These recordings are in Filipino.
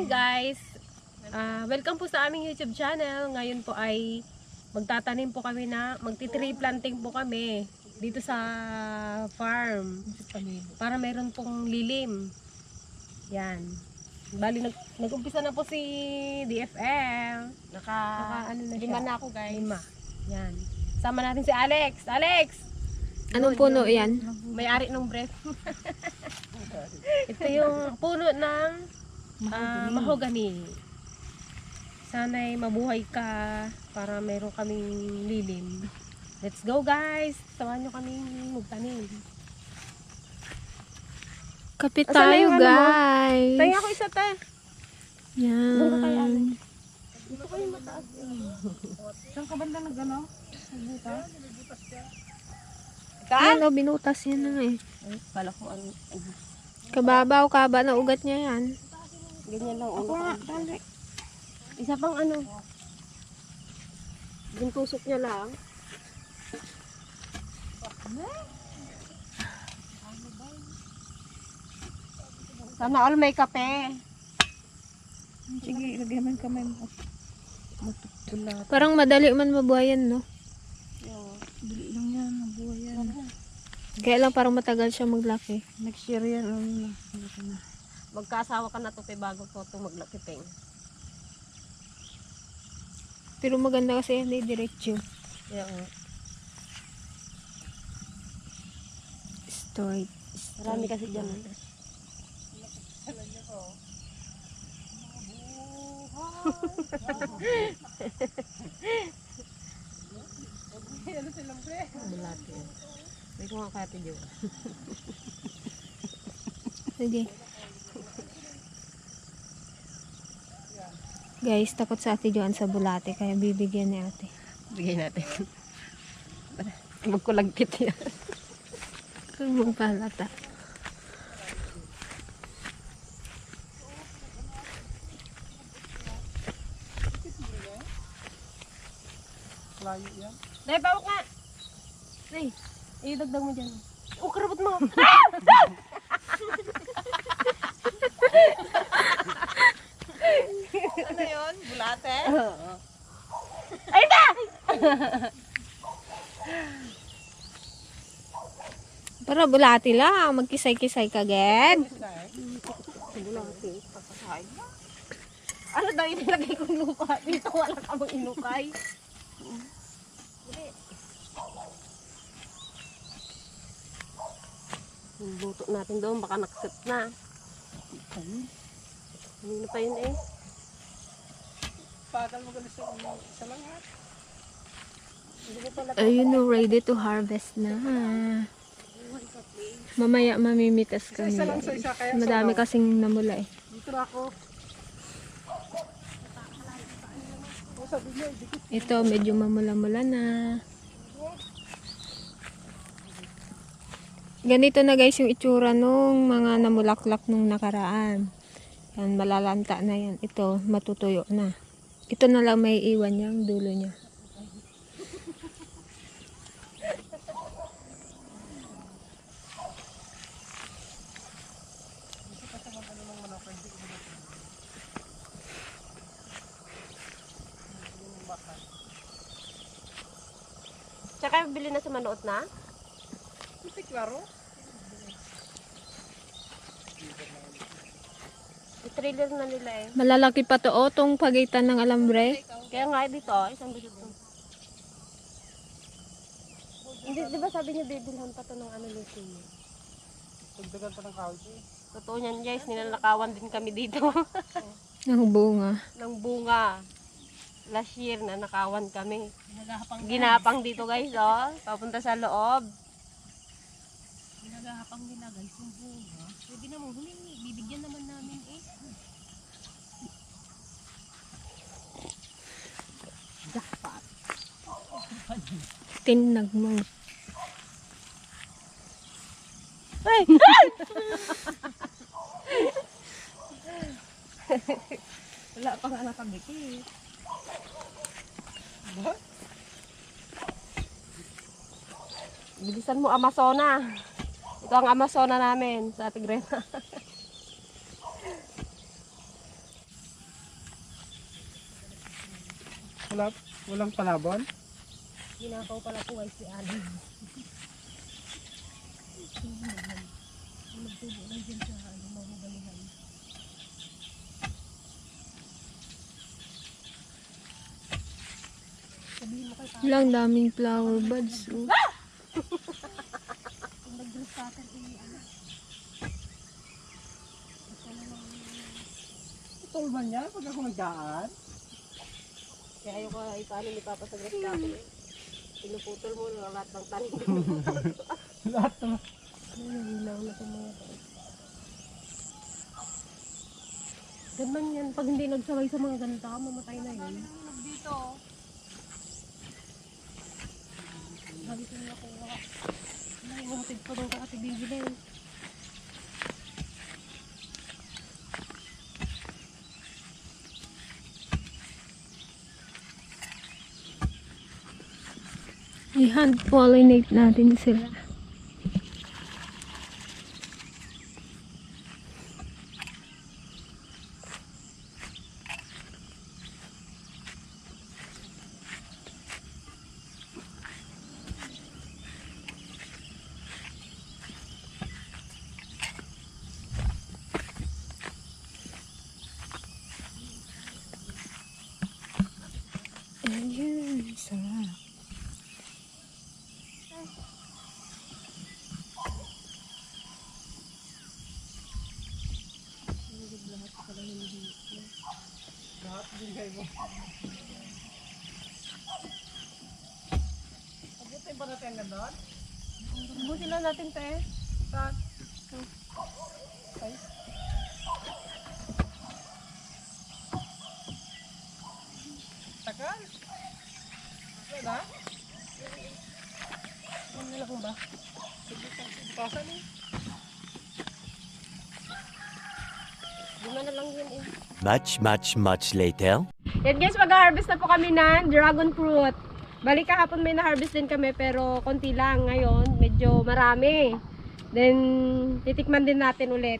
guys, welcome po sa aming YouTube channel. Ngayon po ay magtatanim po kami na magti-tree planting po kami dito sa farm para mayroon pong lilim. Yan. Bali nag-umpisa na po si DFL. Naka ano na siya? 5 na ako guys. 5. Yan. Sama natin si Alex. Alex! Anong puno yan? May-ari ng breath. Ito yung puno ng mahogany. Sana'y mabuhay ka para meron kaming lilim. Let's go guys! Samahan nyo kami magtanim. Kapit Asan na tayo yung ano mo? guys. Tayo ako isa tayo. Doon ka tayo Yan. Dito kayo mataas. Saan ka banda nag-ano? Nagbuta? Yan o, binutas yan na eh. Ay, kala ko ano. Kababaw, kaba na ugat niya yan. Ganyan lang. Ako nga, dali. Isa pang ano. Yung tusok niya lang. Sana all may kape. Sige, lagyan mo yung kamay mo. Matutulat. Parang madali man mabuhayan, no? Dali lang yan, nabuhay yan. Kaya lang parang matagal siya maglaki. Next year yan, ano na. Magkasawa ka na to bago ko ito maglakiping. Pero maganda kasi yan, diretso. Yan. Stored. Marami kasi dyan. Bulati. May kung akati dyan. Sige. Guys, takot sa ate Joan sa bulate, kaya bibigyan ni ate. Bigay natin. Magkulagkit yan. Kung mong palata. Layo yan. Dahil bawak nga! Ay, idagdag mo dyan. Oh, karabot mo! Ano yun? Bulate? Ay na! Para bulati lang, magkisay-kisay ka, Ged. Bulati, papasahin mo. Ano daw yung nilagay kong lupa? Dito wala ka bang inukay. Yung buto natin doon, baka nakasip na. Kanino pa yun eh? Pagal mo galis sa lang ha? Hindi ko pala Ayun no, ready to harvest na. Mamaya mamimitas kami. Isa lang sa guys. isa, kaya Madami sabaw. kasing namula eh. Dito na ako. O sabi niya, dikit. Ito, medyo mamula-mula na. Ganito na guys yung itsura nung mga namulaklak nung nakaraan. Yan, malalanta na yan. Ito, matutuyo na. Ito na lang may iwan yung dulo niya. Tsaka bili na sa manoot na? Ito klaro. I-trailer na nila eh. Malalaki pa to, oh, tong pagitan ng alambre. Kaya nga dito, isang gusto to. Hindi, di ba sabi niya bibilhan pa to ng ano luto niya? Pagdagan pa ng kahoy ko eh. Totoo niyan guys, nilalakawan din kami dito Ng bunga. ng bunga. Last year na nakawan kami. Ginapang dito guys, oh. Papunta sa loob. Ginagahapang nila guys yung bunga. Pwede naman humingi, bibigyan naman namin eh. Jackpot. Tinag mo. Ay! Wala pa nga nakabikit. Bilisan mo, Amazona. Ito ang Amazona namin sa Ate Greta. Walang palabon? Ginakaw pala po ay si Alan. Nagtubo lang dyan sa mahugalihan. Sabihin mo kay Papa, Lang daming flower buds. Oh. kung nag-dress sa akin, Ito ba niya? Pag ako nagdaan? kaya ayaw ka ipaano ni Papa sa dress sa akin. Pinuputol mo na lahat ng tanim. Lahat na. Hilaw na sa mga tao. Ganun yan. Pag hindi nagsabay sa mga ganito, mamatay na yun. Dito. Sabi ko na ako, naihatid pa daw ka ate baby na yun. I-hand pollinate natin sila. Ayun, sarap. Abutin ba natin na doon? Buti lang natin te. Tagal? Wala? Ano na lang ba? Pasan eh. Lima na lang yun eh. Much later. Yan guys, mag-harvest na po kami ng dragon fruit. Balik kahapon may na-harvest din kami pero konti lang. Ngayon, medyo marami. Then, titikman din natin ulit.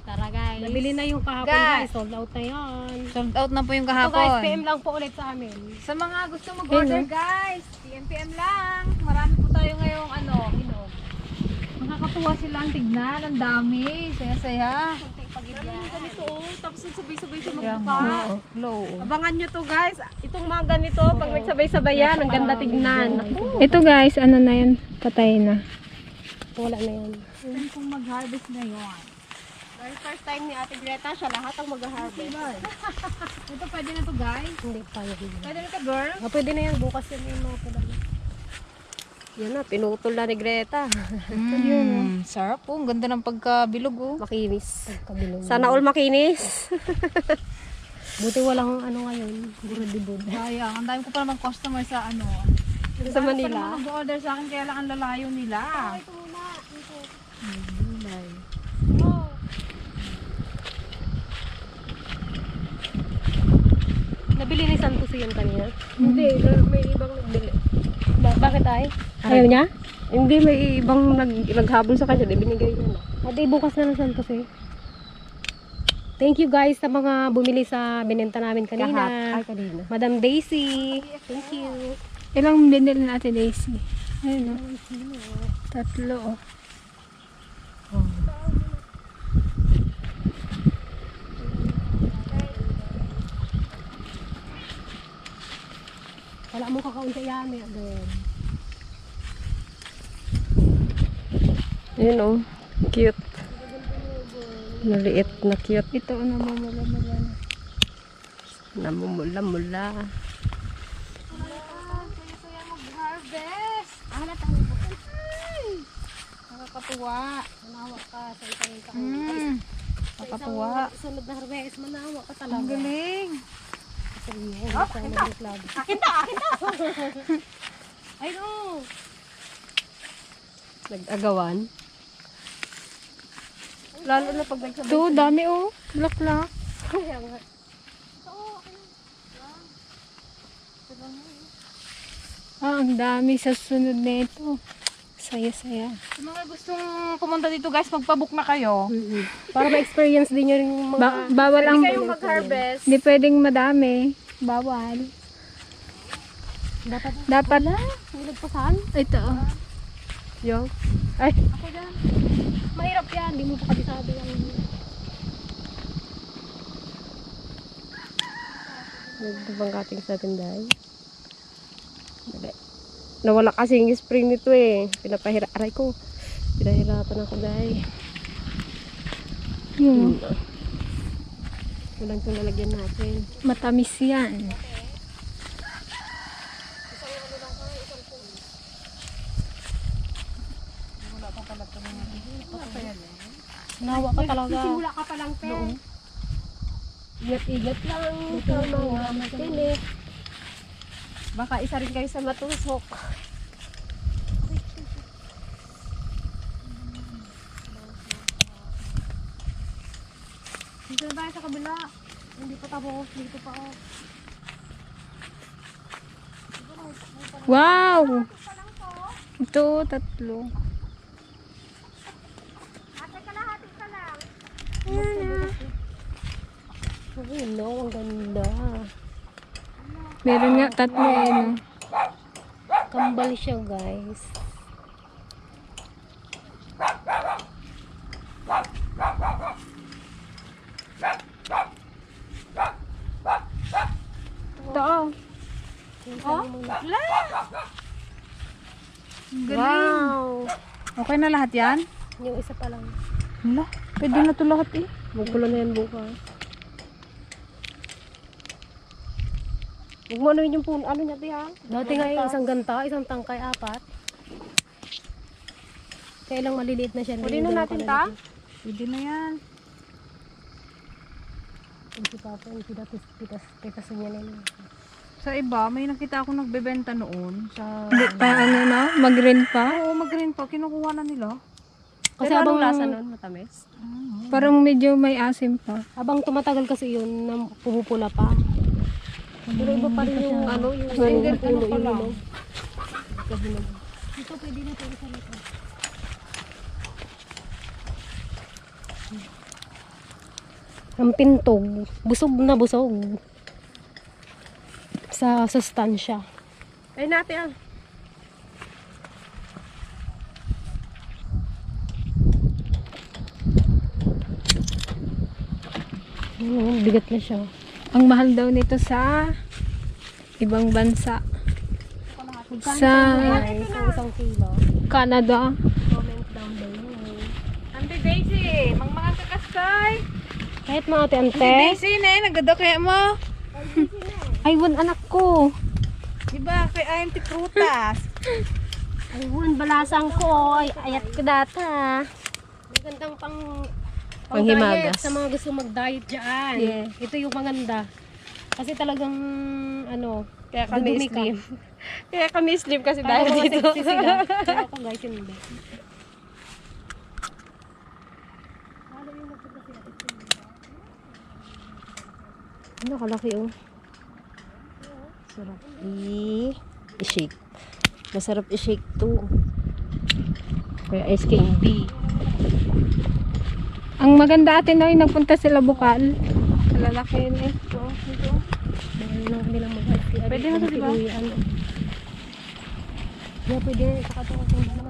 Tara guys. Nabili na yung kahapon guys. Sold out na yan. Sold out na po yung So guys, kahapon. PM lang po ulit sa amin. Sa mga gusto mag-order guys, PM lang. Marami po tayo ngayong inog. Nakakatuwa silang tignan. Ang dami. Saya-saya. Ganito oh, tapos sabay-sabay siya Kaya magbuka. nga. Low. Abangan nyo to guys. Itong mga ganito, pag nagsabay-sabay yan, ang ganda tignan. Ito guys, ano na yan? Patay na. Wala na yan. Pwede kong mag-harvest ngayon. Very first time ni Ate Greta, siya lahat ang mag-harvest. Ito pwede na to guys. Hindi pa yun. Pwede na to girl. Pwede na yan, bukas yan yung mga pala. Yan na, pinutol na ni Greta. Sarap po. Ang ganda ng pagkabilog oh. Makinis. Sana all makinis. Buti walang ano ngayon, burudibod. Sayang. Ang dami ko pa naman customer sa Sa Manila. Mag-order sa akin kaya lang ang lalayo nila. Ito muna. Ito. Nabili ni Santos yun kanina? Hindi, may ibang nagbili. Bakit ay? Ayaw niya? Hindi, may ibang naghabol sa kanya. Di binigay niya na. Adi, bukas na ng Santos eh. Thank you guys sa mga bumili sa binenta namin kanina. Kanina. Madam Daisy. Thank you. Ilang binili natin Daisy? Ayun oh. 3 oh. Wala mo kakaunti yan eh. Yun oh. Cute. Maliit na cute. Ito namumula-mula na. Namumula-mula. Kaya mag-harvest. Nakakatuwa. Manawa ka sa isang taon. Nakakatuwa. Sunod na harvest, manawa ka Ang talaga. galing. Akin ta! Akin ta! Ay no! Nag-agawan. Lalo na pag nagsabay. Ito, dami oh. Black-black. Kaya nga. Ang dami sa sunod na ito. Saya-saya. Sa mga gustong pumunta dito guys, magpabook na kayo. Para ma-experience din nyo rin yung mga... Bawal ang Hindi kayong mag-harvest. Hindi pwedeng madami. Bawal. Dapat Nilagpasan? ito. Yung? Ay, Ako dyan. mahirap yan. Hindi mo pa kabisado yan. Nagdabang kating sa tinday. Nawala kasi yung spring nito eh. Aray ko. Pinahirapan ako dahil. Yung Walang itong lalagyan natin. matamis yan. Nawa ka talaga. Simula ka pa lang, pe. Igat-igat lang sa mga makinig. Baka isa rin kayo sa matusok. Dito na tayo sa kabila. Hindi pa tapos. Dito pa ako. Wow! Ito, 3. Ay, no, ang ganda. Meron nga 3 eh, no? Kambal siya, guys. Ito, oh. Wow! Okay na lahat yan? Yung isa pa lang. Wala. Pwede na ito lahat eh. Magkulo na yan bukas. Huwag mo ano yun yung puno. Ano niya tiya? Dati nga yung isang ganta, isang tangkay, 4. Kaya lang maliliit na siya. Pwede na natin ta? Pwede na yan. Kung si Papa, yung pitasin niya na yun. Sa iba, may nakita ako nagbebenta noon. Sa... Hindi pa, ano na, mag-green pa. Oo, mag-green pa. Kinukuha na nila. Kasi Pero habang anong lasa nun, matamis. Parang medyo may asim pa. Habang tumatagal kasi yun, na pumupula pa. Pero iba pa rin yung ano, yung Single puno, ano pa lang. yung kahinog. Ito pwede na pwede sa likod. Ang pintog, busog na busog. Sa sustansya. Ay natin ah. Bigat na siya. Ang mahal daw nito sa ibang bansa. Sa Ay, isang kilo. Canada. Comment down below. Ante Daisy, mga kakaskay. Kahit mga ate-ante. Daisy na nagada kaya mo. Ay, won anak ko. Diba, kay ayam ti prutas. Ayun, balasang ko. Ay, ayat ko data. Magandang pang-diet sa mga gusto mag-diet dyan. Yeah. Ito yung maganda. Kasi talagang, ano, Kaya kami dudumi ka. slim. Kaya kami slim kasi Kaya dahil mga dito. sexy sila. Kaya ako guys, hindi. Ano, kalaki oh. Sarap i-shake. Masarap i-shake to. Kaya ice cream B. Ang maganda atin ay nagpunta sila Bukal. Lalaki na ito. Dahil lang kanilang mag-ice cream. Pwede na to, di ba? Ano. Yeah, pwede. Saka ito kung ano.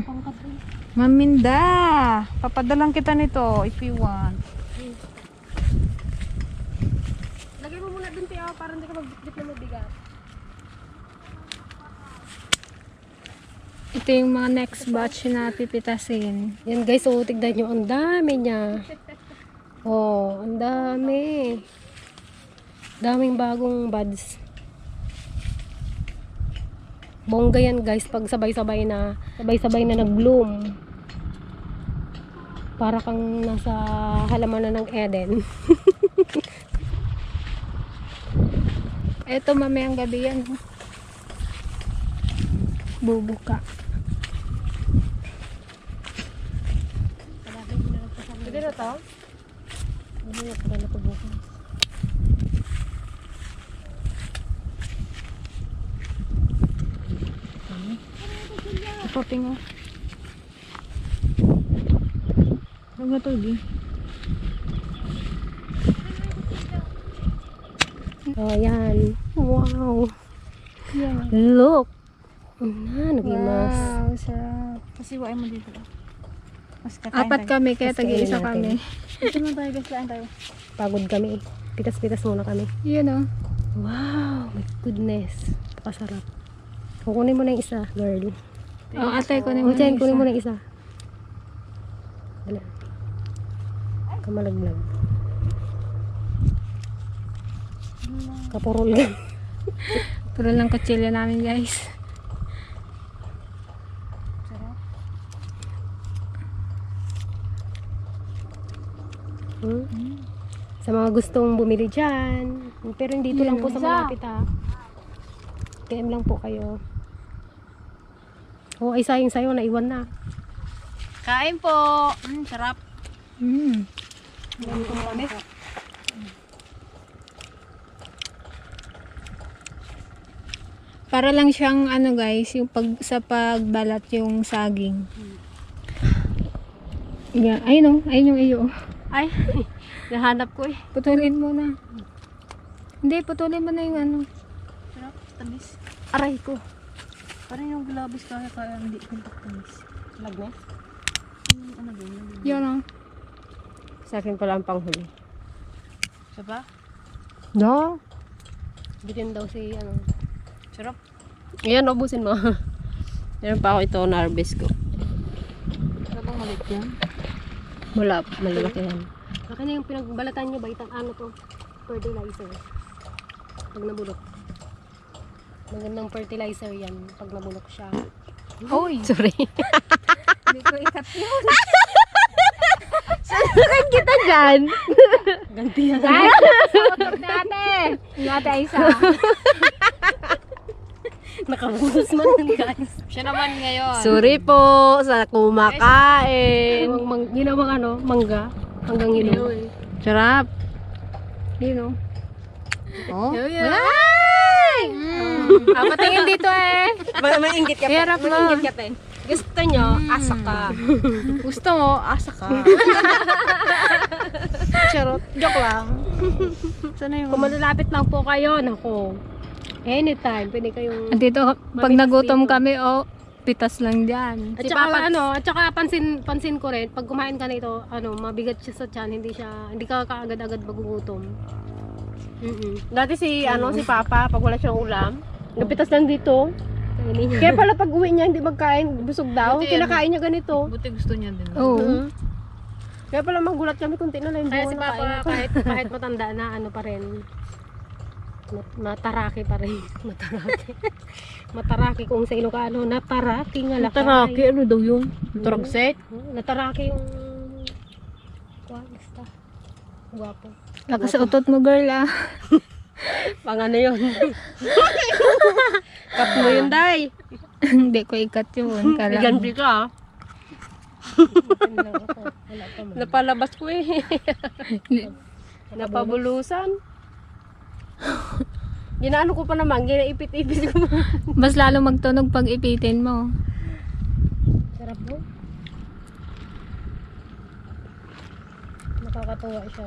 Pangkape. Maminda, papadalang kita nito if you want. Lagay mo muna dun, Tiyo, para hindi ka magbitbit na mabigat. Ito yung mga next batch na pipitasin. Yan guys, so tignan nyo, ang dami niya. Oh, ang dami. Daming bagong buds. Bongga yan guys, pag sabay-sabay na nag-bloom. Para kang nasa halamanan ng Eden. Ito mamayang gabi yan. Bubuka. Pwede na to? Ano na pala na to bukas? Ipaping mo. Huwag na to, di. Oh, yan. Wow. Yan. Look. Nagimas. Wow, sarap. Pasiwain mo dito. Mas kakain Apat tayo. kami, kaya Mas tag-iisa kainin natin. kami. Ito na tayo guys, kain tayo. Pagod kami. Pitas-pitas muna kami. Yun o. Wow, my goodness. Napakasarap. Kukunin mo na yung isa, girl. Oh, atay ko na Oh, mo Jen, kunin mo na yung isa. Dala. Kamalaglag. Kapurol ka. Puro lang kutsilyo namin, guys. Sarap. Sa mga gustong bumili dyan. Pero dito lang po sa malapit ha. KM lang po kayo. Oh, ay sayang sayo, naiwan na. Kain po. Sarap. Mm. Kami. Para lang siyang ano guys, yung sa pagbalat yung saging. Yeah, ayun yung iyo. Ay, nahanap ko eh. Putulin mo na. Hindi, putulin mo na yung ano. Sarap. Tamis. Aray ko. Parang yung gulabis kaya hindi kontak tamis. Lagnes? Ano ba yun? Yun o. Sa akin pala ang panghuli. Siya ba? No. Bitin daw si ano. Sarap. Ayan, ubusin mo. Meron pa ako ito na harvest ko. Ano bang malit yan? Wala, malalaki yan. Akin na yung pinagbalatan nyo ba? Itang ano to? Fertilizer. Pag nabulok. Magandang fertilizer yan. Pag nabulok siya. Oy! Sorry. Hindi ko ikat yun. Saan kita dyan? Ganti yan. Guys, sautok na ate. Yung ate Aisa. Nakabulos man yan, guys. Siya naman ngayon. Sorry po sa kumakain. Ginawang ano, mangga. Hanggang hilo. Sarap. Yun o. Oh. Patingin dito eh. Maingit ka pa. Hirap mo. Maingit ka pa. Gusto nyo, asa ka. Gusto mo, asa ka. Charot. Joke lang. Sana yung... Kung malalapit lang po kayo, nako. Anytime, pwede kayong... Dito, pag Mamimiss nagutom dito. kami, pitas lang dyan. At saka at saka pansin ko rin, pag kumain ka nito, mabigat siya sa tiyan, hindi ka kaagad-agad magugutom. Dati si Papa, pag wala siyang ulam, napitas lang dito. Kaya pala pag uwi niya, hindi magkain, busog daw. Buti Kinakain niya ganito. Buti gusto niya din. Oo. Kaya pala magulat kami kung na lang yung Kaya buo si na Papa, kain. kahit matanda na, pa rin. Mataraki pa rin. Mataraki kung sa Ilocano, nataraki nga lakay. ano daw yun? Turagset? Nataraki yung... Basta. Guwapo. Lakas sa utot mo, girl ah. Pang ano yun? Cut mo yun, day. Hindi ko ikat yun. Kala mo. Iganti ka. Napalabas ko eh. Napabulusan. Ginaano ko pa naman, ginaipit-ipit ko. Mas lalo magtunog pag ipitin mo. Sarap mo. Nakakatuwa siya.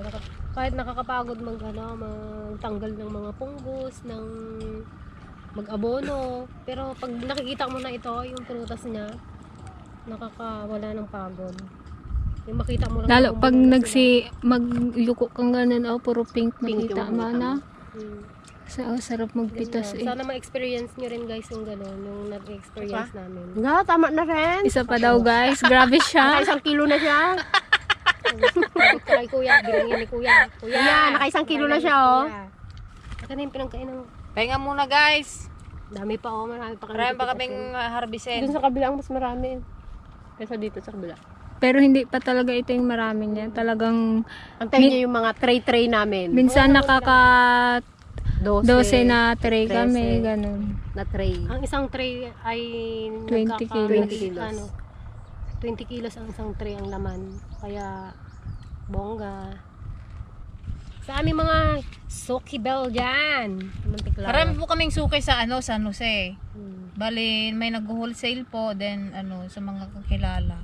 Kahit nakakapagod magtanggal ng mga punggos, ng mag-abono. Pero pag nakikita mo na ito, yung prutas niya, nakakawala ng pagod. Yung makita mo lang. Lalo yung pag bunga sila. magluko kang ganun, puro pink Pink makita yung mo makita na. Hmm. Sarap magpitas eh. Sana ma-experience nyo rin guys yung gano'n, yung nag-experience namin. Na, tama na rin. Isa pa daw guys, grabe siya. Naka 1 kilo na siya. Kay kuya, bilangin ni kuya. Kuya, naka 1 kilo na siya oh. Aka na yung pinagkainan. Pahinga muna guys. Dami pa oh, marami pa kami. Marami pa kaming harbisin. Doon sa kabila ang mas marami. Kaysa dito sa kabila. Pero hindi pa talaga ito yung marami niya. Talagang Antayin niyo yung mga tray namin. minsan nakaka 12 12 na tray kami, 13. ganun. na tray. Ang isang tray ay 20 kilos. 20 kilos. 20 kilos ang isang tray ang laman. Kaya bongga. Sa aming mga Soki Bell dyan. Mantikla. Marami po kaming suki sa San Jose. Hmm. Bali, may nag-wholesale po, then sa mga kakilala.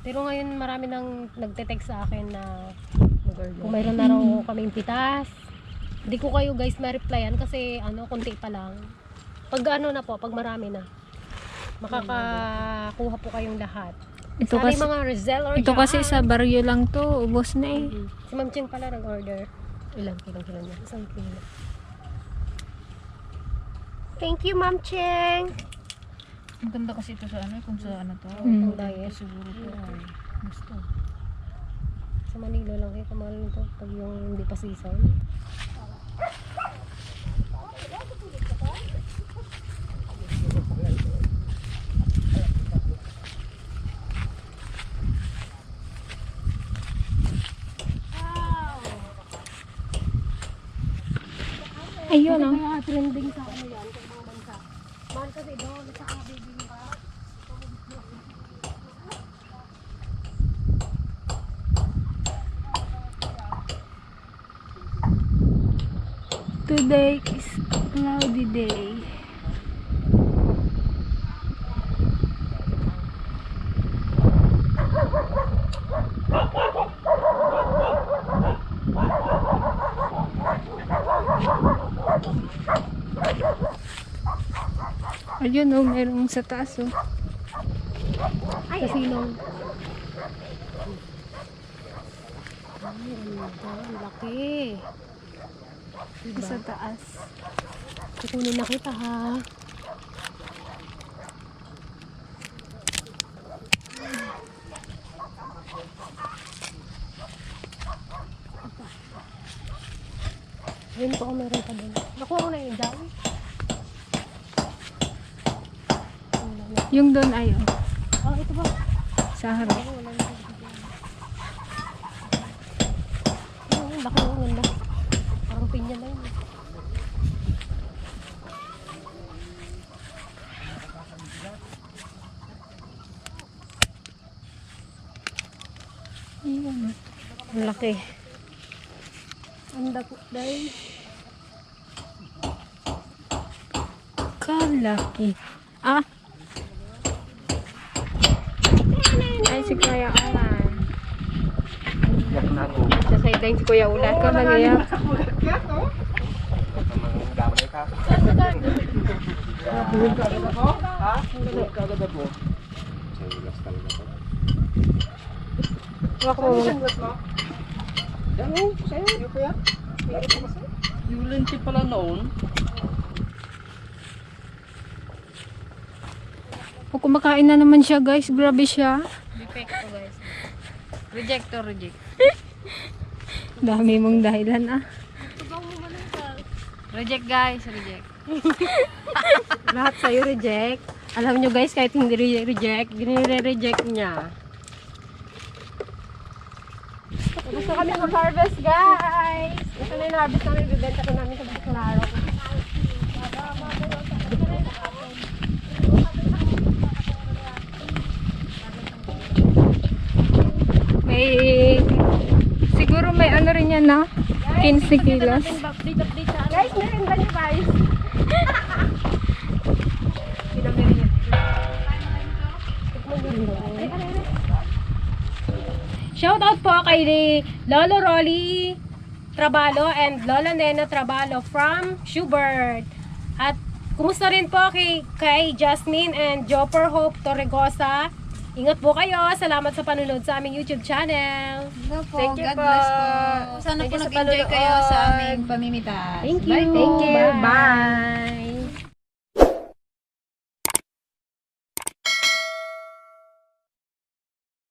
Pero ngayon marami nang nagte-text sa akin na kung mayroon na raw kaming pitas. Hindi ko kayo guys ma-replyan kasi konti pa lang. Pag na po, pag marami na, makakakuha po kayong lahat. Ito Sana kasi, yung mga Rizal or ito kasi dyan. sa baryo lang to, ubos na eh. Si Ma'am Ching pala nag-order. Ilang kilo niya? 1 kilo. Thank you, Ma'am Ching. Ang ganda kasi ito sa kung sa to. Ang diet. Siguro to ay gusto. Sa Manila lang kayo kamahal nito pag yung hindi pa season. Ayun oh. Kaya trending sa yan, sa mga bansa. Mahal kasi doon, sa kabibing pa. Today is cloudy day. Ayun oh, merong sa taas oh. Kasilong. Ay, ang laki. Diba? Sa taas. Kukunin na kita ha. Ayun po, meron pa doon. Nakuha ko na yung dami. Yung doon ay oh, Oh, ito ba? sa harap. Wala na. Ang laki ng ganda. Parang pinya na yun. Ayun. Ang laki. Ang dako dahil. Kalaki. Ah. Ay, si Kuya Ulan. Sa sideline si Kuya Ulan. Ka ba niya? Wala ko muna. Yung lente pala noon. O, kumakain na naman siya guys. Grabe siya. Defect to guys. Reject to reject. Dami mong dahilan ah. Reject guys, reject. Lahat sa'yo reject. Alam nyo guys, kahit hindi reject, ginire-reject niya. Gusto kami mag-harvest guys. Ito na yung harvest namin, bibenta ko namin sa Baclaro. May, siguro may ano rin yan na. 15 kilos. Guys, meron ba niyo guys? Shout out po kay Lolo Rolly Trabalo and Lola Nena Trabalo from Schubert. At kumusta rin po kay Jasmine and Jopper Hope Torregosa. Ingat po kayo. Salamat sa panunod sa aming YouTube channel. Thank you God po. bless po. Sana Thank po you sa nag-enjoy kayo panonood. sa aming pamimitas. Thank you. Bye po. Thank you. Bye.